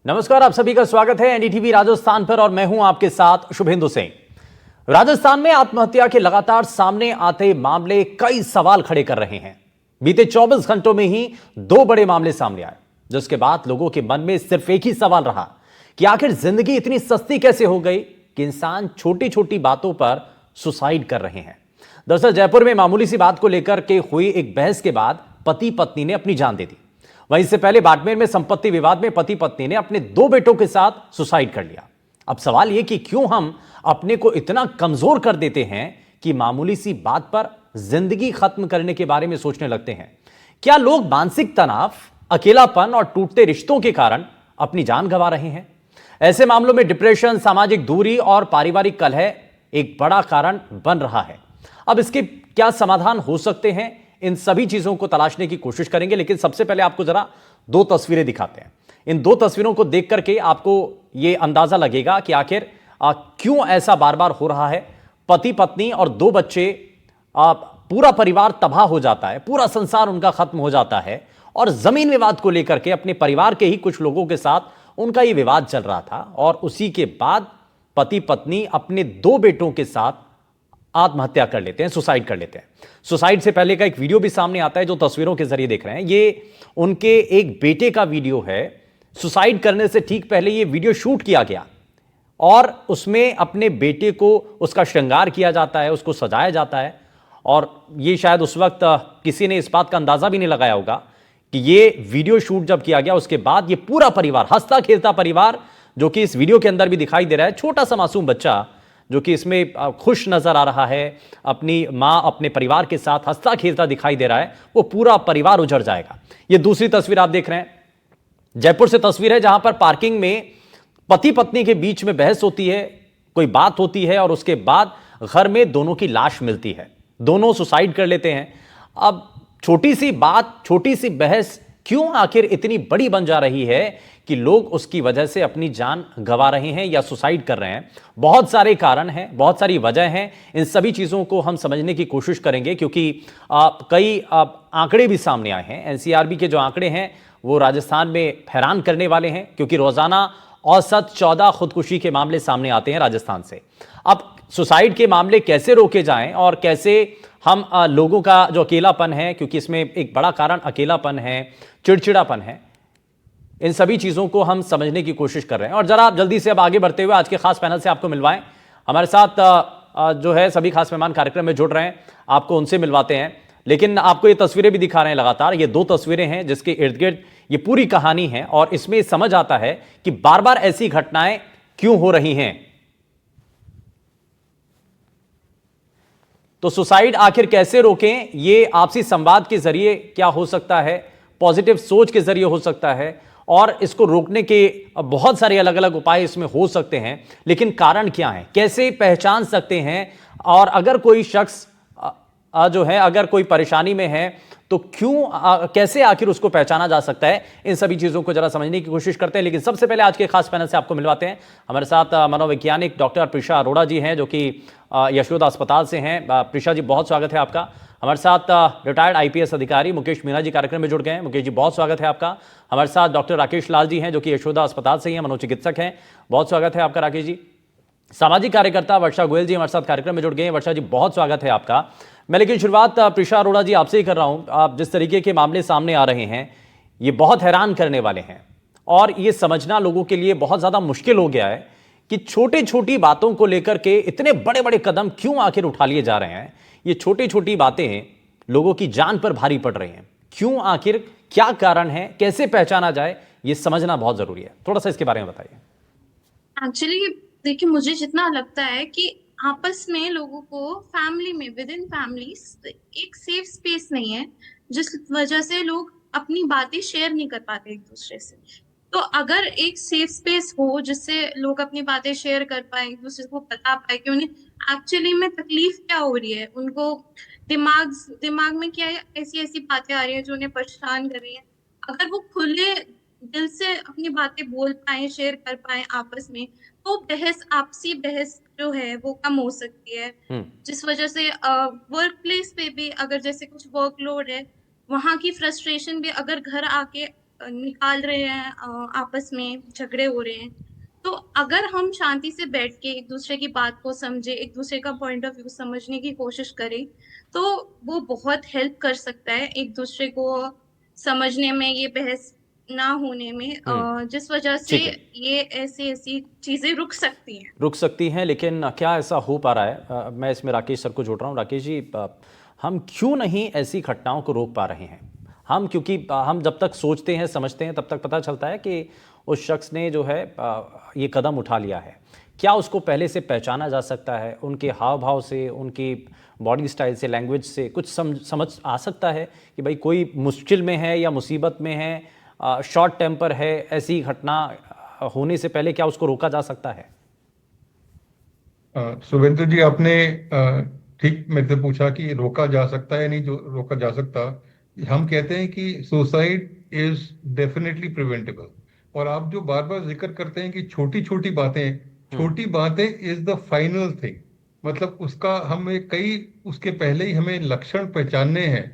नमस्कार, आप सभी का स्वागत है एनडीटीवी राजस्थान पर और मैं हूं आपके साथ शुभेंदु सिंह। राजस्थान में आत्महत्या के लगातार सामने आते मामले कई सवाल खड़े कर रहे हैं। बीते 24 घंटों में ही 2 बड़े मामले सामने आए, जिसके बाद लोगों के मन में सिर्फ एक ही सवाल रहा कि आखिर जिंदगी इतनी सस्ती कैसे हो गई कि इंसान छोटी छोटी बातों पर सुसाइड कर रहे हैं। दरअसल जयपुर में मामूली सी बात को लेकर के हुई एक बहस के बाद पति पत्नी ने अपनी जान दे दी। वहीं इससे पहले बाड़मेर में संपत्ति विवाद में पति पत्नी ने अपने 2 बेटों के साथ सुसाइड कर लिया। अब सवाल यह कि क्यों हम अपने को इतना कमजोर कर देते हैं कि मामूली सी बात पर जिंदगी खत्म करने के बारे में सोचने लगते हैं। क्या लोग मानसिक तनाव, अकेलापन और टूटते रिश्तों के कारण अपनी जान गंवा रहे हैं? ऐसे मामलों में डिप्रेशन, सामाजिक दूरी और पारिवारिक कलह एक बड़ा कारण बन रहा है। अब इसके क्या समाधान हो सकते हैं, इन सभी चीजों को तलाशने की कोशिश करेंगे। लेकिन सबसे पहले आपको जरा 2 तस्वीरें दिखाते हैं। इन 2 तस्वीरों को देख करके आपको यह अंदाजा लगेगा कि आखिर क्यों ऐसा बार बार हो रहा है। पति पत्नी और 2 बच्चे, पूरा परिवार तबाह हो जाता है, पूरा संसार उनका खत्म हो जाता है और जमीन विवाद को लेकर के अपने परिवार के ही कुछ लोगों के साथ उनका यह विवाद चल रहा था और उसी के बाद पति पत्नी अपने 2 बेटों के साथ आत्महत्या कर लेते हैं, सुसाइड कर लेते हैं। सुसाइड से पहले का एक वीडियो भी सामने आता है जो तस्वीरों के जरिए देख रहे हैं। ये उनके एक बेटे का वीडियो है। सुसाइड करने से ठीक पहले ये वीडियो शूट किया गया और उसमें अपने बेटे को उसका श्रृंगार किया जाता है, उसको सजाया जाता है। और ये शायद उस वक्त किसी ने इस बात का अंदाजा भी नहीं लगाया होगा कि ये वीडियो शूट जब किया गया उसके बाद ये पूरा परिवार, हंसता खेलता परिवार, जो कि इस वीडियो के अंदर भी दिखाई दे रहा है, छोटा सा मासूम बच्चा जो कि इसमें खुश नजर आ रहा है, अपनी मां अपने परिवार के साथ हंसता खेलता दिखाई दे रहा है, वो पूरा परिवार उजड़ जाएगा। ये दूसरी तस्वीर आप देख रहे हैं, जयपुर से तस्वीर है जहां पर पार्किंग में पति पत्नी के बीच में बहस होती है, कोई बात होती है और उसके बाद घर में दोनों की लाश मिलती है। दोनों सुसाइड कर लेते हैं। अब छोटी सी बात, छोटी सी बहस क्यों आखिर इतनी बड़ी बन जा रही है कि लोग उसकी वजह से अपनी जान गंवा रहे हैं या सुसाइड कर रहे हैं? बहुत सारे कारण हैं, बहुत सारी वजह हैं। इन सभी चीजों को हम समझने की कोशिश करेंगे क्योंकि कई आंकड़े भी सामने आए हैं। एनसीआरबी के जो आंकड़े हैं वो राजस्थान में हैरान करने वाले हैं क्योंकि रोजाना औसत 14 खुदकुशी के मामले सामने आते हैं राजस्थान से। अब सुसाइड के मामले कैसे रोके जाएं और कैसे हम लोगों का जो अकेलापन है, क्योंकि इसमें एक बड़ा कारण अकेलापन है, चिड़चिड़ापन है, इन सभी चीजों को हम समझने की कोशिश कर रहे हैं। और जरा आप जल्दी से अब आगे बढ़ते हुए आज के खास पैनल से आपको मिलवाएं। हमारे साथ जो है सभी खास मेहमान कार्यक्रम में जुड़ रहे हैं, आपको उनसे मिलवाते हैं। लेकिन आपको ये तस्वीरें भी दिखा रहे हैं लगातार। ये 2 तस्वीरें हैं जिसके इर्द गिर्द ये पूरी कहानी है और इसमें समझ आता है कि बार बार ऐसी घटनाएं क्यों हो रही हैं। तो सुसाइड आखिर कैसे रोकें, ये आपसी संवाद के जरिए क्या हो सकता है, पॉजिटिव सोच के जरिए हो सकता है और इसको रोकने के बहुत सारे अलग अलग उपाय इसमें हो सकते हैं। लेकिन कारण क्या है, कैसे पहचान सकते हैं और अगर कोई शख्स जो है अगर कोई परेशानी में है तो क्यों, कैसे आखिर उसको पहचाना जा सकता है, इन सभी चीजों को जरा समझने की कोशिश करते हैं। लेकिन सबसे पहले आज के खास पैनल से आपको मिलवाते हैं। हमारे साथ मनोवैज्ञानिक डॉक्टर प्रिशा अरोड़ा जी हैं जो कि यशोदा अस्पताल से हैं। प्रिशा जी, बहुत स्वागत है आपका। हमारे साथ रिटायर्ड आईपीएस अधिकारी मुकेश मीणा जी कार्यक्रम में जुड़ गए हैं। मुकेश जी, बहुत स्वागत है आपका। हमारे साथ डॉक्टर राकेश लाल जी हैं जो कि यशोदा अस्पताल से ही हैं, मनोचिकित्सक हैं। बहुत स्वागत है आपका राकेश जी। सामाजिक कार्यकर्ता वर्षा गोयल जी हमारे साथ कार्यक्रम में जुड़ गए हैं। वर्षा जी, बहुत स्वागत है आपका। मैं लेकिन शुरुआत प्रिशा अरोड़ा जी आपसे ही कर रहा हूं। आप जिस तरीके के मामले सामने आ रहे हैं ये बहुत हैरान करने वाले हैं और ये समझना लोगों के लिए बहुत ज्यादा मुश्किल हो गया है कि छोटी छोटी बातों को लेकर के इतने बड़े बड़े कदम क्यों आखिर उठा लिए जा रहे हैं। ये छोटी छोटी बातें लोगों की जान पर भारी पड़ रही हैं। क्यों, आखिर क्या कारण है, कैसे पहचाना जाए, ये समझना बहुत जरूरी है। थोड़ा सा इसके बारे में बताइए। एक्चुअली देखिए, मुझे जितना लगता है कि आपस में लोगों को फैमिली में, विद इन फैमिलीज एक सेफ स्पेस नहीं है, जिस वजह से लोग अपनी बातें शेयर नहीं कर पाते एक दूसरे से। तो अगर एक सेफ स्पेस हो जिससे लोग अपनी बातें शेयर कर पाए, एक दूसरे को बता पाए कि उन्हें एक्चुअली में तकलीफ क्या हो रही है, उनको दिमाग दिमाग में क्या ऐसी ऐसी बातें आ रही है जो उन्हें परेशान कर रही है, अगर वो खुले दिल से अपनी बातें बोल पाए, शेयर कर पाए आपस में, तो आपसी बहस जो है वो कम हो सकती है। हम्म। जिस वजह से वर्क प्लेस पे भी अगर जैसे कुछ वर्कलोड है, वहां की फ्रस्ट्रेशन भी अगर घर आके निकाल रहे हैं, आपस में झगड़े हो रहे हैं। तो अगर हम शांति से बैठ के एक दूसरे की बात को समझे, एक दूसरे का पॉइंट ऑफ व्यू समझने की कोशिश करें, तो वो बहुत हेल्प कर सकता है एक दूसरे को समझने में, ये बहस ना होने में, हम्म। जिस वजह से ठीक है, ये ऐसी ऐसी चीजें रुक सकती हैं। रुक सकती हैं, लेकिन क्या ऐसा हो पा रहा है? मैं इसमें राकेश सर को जोड़ रहा हूँ। राकेश जी, हम क्यों नहीं ऐसी घटनाओं को रोक पा रहे हैं? हम क्योंकि हम जब तक सोचते हैं समझते हैं तब तक पता चलता है कि उस शख्स ने जो है ये कदम उठा लिया है। क्या उसको पहले से पहचाना जा सकता है? उनके हाव भाव से, उनकी बॉडी स्टाइल से, लैंग्वेज से कुछ समझ आ सकता है कि भाई कोई मुश्किल में है या मुसीबत में है, शॉर्ट टेम्पर है? ऐसी घटना होने से पहले क्या उसको रोका जा सकता है? सुवेंद्र जी, आपने ठीक मेरे से पूछा कि रोका जा सकता है, नहीं जो रोका जा सकता। हम कहते हैं कि सुसाइड इज डेफिनेटली प्रिवेंटेबल। और आप जो बार बार जिक्र करते हैं कि हम्म। छोटी बातें इज द फाइनल थिंग। मतलब उसका हमें कई उसके पहले ही हमें लक्षण पहचानने हैं